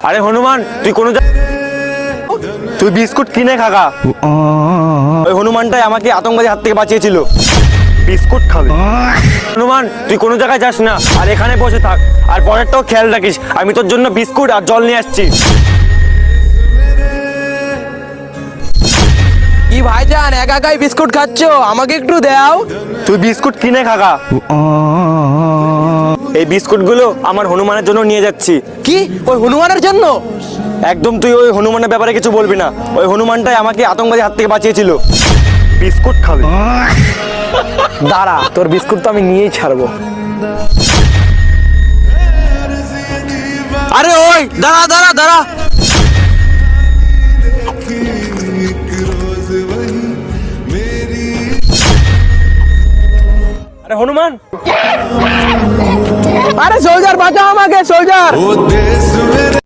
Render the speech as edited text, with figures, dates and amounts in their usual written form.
আরে হনুমান, তুই বিস্কুট কিনে খাগা। ওই হনুমানটাই আমাকে আতঙ্কবাদীর হাত থেকে বাঁচিয়েছিল। বিস্কুট খাবে। হনুমান, তুই কোনো জায়গায় যাস না, আর এখানে বসে থাক, আর পরেরটাও খেয়াল রাখিস। আমি তোর জন্য বিস্কুট আর জল নিয়ে আসছি। কি ভাইজান, একা একাই বিস্কুট খাচ্ছো? আমাকে একটু দাও। তুই বিস্কুট কিনে খাগা। এই বিস্কুটগুলো আমার হনুমানের জন্য নিয়ে যাচ্ছি। কি, ওই হনুমানের জন্য? একদম তুই ওই হনুমানের ব্যাপারে কিছু বলবি না। ওই হনুমানটাই আমাকে আতঙ্কবাদীর হাত থেকে বাঁচিয়েছিল। বিস্কুট খাবে। দাঁড়া, তোর বিস্কুট তো আমি নিয়েই ছাড়বো। আরে ওই দাঁড়া দাঁড়া দাঁড়া। আরে হনুমান, আরে সোলজার, বাঁচাও আমাকে সোলজার।